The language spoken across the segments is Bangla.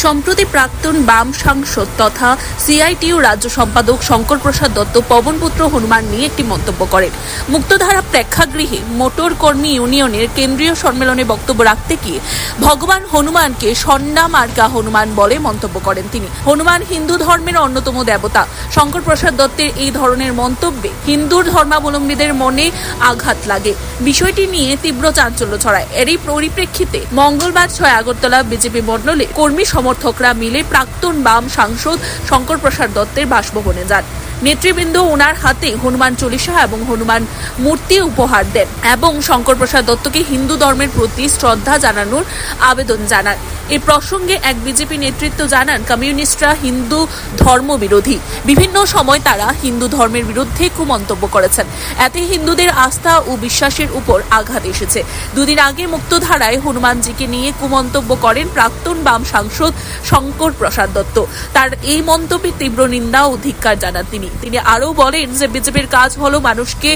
সম্প্রতি প্রাক্তন বাম সাংসদ তথা সিআইটিইউ রাজ্য সম্পাদক শঙ্কর প্রসাদ দত্ত পবনপুত্র হনুমান নিয়ে একটি মন্তব্য করেন। মুক্তধারা প্রেক্ষাগৃহে মোটর কর্মী ইউনিয়নের কেন্দ্রীয় সম্মেলনে বক্তব্য রাখতে গিয়ে ভগবান হনুমানকে সন্না মার্কা হনুমান বলে মন্তব্য করেন তিনি। হনুমান হিন্দু ধর্মের অন্যতম দেবতা। শঙ্কর প্রসাদ দত্তের এই ধরনের মন্তব্যে হিন্দু ধর্মাবলম্বীদের মনে আঘাত লাগে। বিষয়টি নিয়ে তীব্র চাঞ্চল্য ছড়ায়। এরই পরিপ্রেক্ষিতে মঙ্গলবার 6 আগরতলা বিজেপি মণ্ডলে কর্মী সমর্থকরা মিলে প্রাক্তন বাম সাংসদ শঙ্কর প্রসাদ দত্তের বাসভবনে যান। নেতৃবৃন্দ ওনার হাতে হনুমান চল্লিশা এবং হনুমান মূর্তি উপহার দেন এবং শঙ্কর প্রসাদ দত্তকে হিন্দু ধর্মের প্রতি শ্রদ্ধা জানানোর আবেদন জানান। এই প্রসঙ্গে এক বিজেপি নেতৃত্ব জানান, কমিউনিস্টরা হিন্দু ধর্ম বিরোধী। বিভিন্ন সময় তারা হিন্দু ধর্মের বিরুদ্ধে কুমন্তব্য করেছেন। এতে হিন্দুদের আস্থা ও বিশ্বাসের উপর আঘাত এসেছে। দুদিন আগে মুক্তধারায় হনুমানজিকে নিয়ে কুমন্তব্য করেন প্রাক্তন বাম সাংসদ শঙ্কর প্রসাদ দত্ত। তার এই মন্তব্যে তীব্র নিন্দা ও ধিক্কার জানান তিনি। তিনি আরও বলেন যে বিজেপির কাজ হলো মানুষকে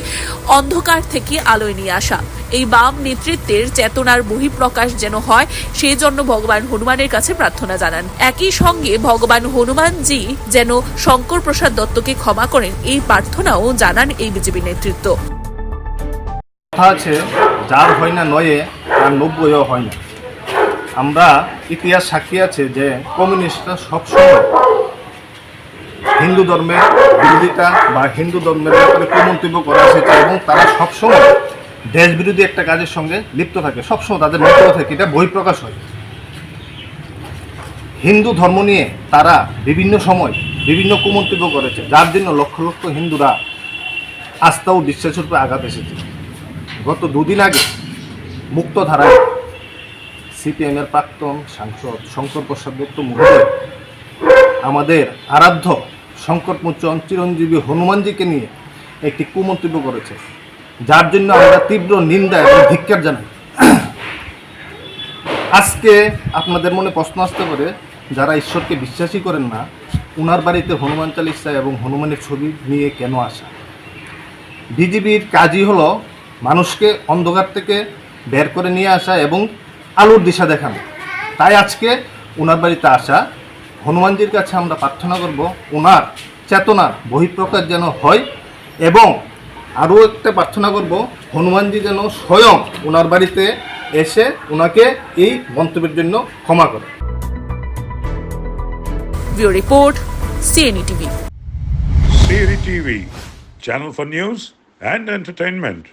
অন্ধকার থেকে আলোয় নিয়ে আসা। এই বাম নেতৃত্বের চেতনার বহিঃপ্রকাশ যেন হয়, সেই জন্য ভগবান হনুমানের কাছে প্রার্থনা জানান। একই সঙ্গে ভগবান হনুমানজি যেন শঙ্কর প্রসাদ দত্তকে ক্ষমা করেন, এই প্রার্থনাও জানান এই বিজেপি নেতৃত্ব। আছে যার হয় না নয়ে আর 90ও হয় না। আমরা ইতিহাস সাক্ষী আছে যে কমিউনিস্টরা সবসময় হিন্দু ধর্মের বিরোধিতা বা হিন্দু ধর্মের ব্যাপারে কুমন্তব্য করে এসেছে এবং তারা সবসময় দেশ বিরোধী একটা কাজের সঙ্গে লিপ্ত থাকে। সবসময় তাদের মন্তব্য থেকে এটা বহিঃপ্রকাশ হয়। হিন্দু ধর্ম নিয়ে তারা বিভিন্ন সময় বিভিন্ন কুমন্তব্য করেছে, যার জন্য লক্ষ লক্ষ হিন্দুরা আস্থা ও বিশ্বাসের উপরে আঘাত এসেছে। গত দুদিন আগে মুক্তধারায় সিপিএমের প্রাক্তন সাংসদ শঙ্কর প্রসাদ দত্ত মহোদয় আমাদের আরাধ্য শঙ্কর মোচন চিরঞ্জীবী হনুমানজিকে নিয়ে একটি কুমন্তব্য করেছে, যার জন্য আমরা তীব্র নিন্দা এবং ধিক্কার জানাই। আজকে আপনাদের মনে প্রশ্ন আসতে পারে, যারা ঈশ্বরকে বিশ্বাসই করেন না, ওনার বাড়িতে হনুমান চালিসা এবং হনুমানের ছবি নিয়ে কেন আসা? বিজেপির কাজই হলো মানুষকে অন্ধকার থেকে বের করে নিয়ে আসা এবং আলোর দিশা দেখানো। তাই আজকে ওনার বাড়িতে আসা। হনুমানজির কাছে আমরা প্রার্থনা করব ওনার চেতনার বহিঃপ্রকাশ যেন হয় এবং আরও একটা প্রার্থনা করব হনুমানজি যেন স্বয়ং ওনার বাড়িতে এসে ওনাকে এই মন্তব্যের জন্য ক্ষমা করে। Bureau report, CNE TV. CNE TV, channel for news and entertainment.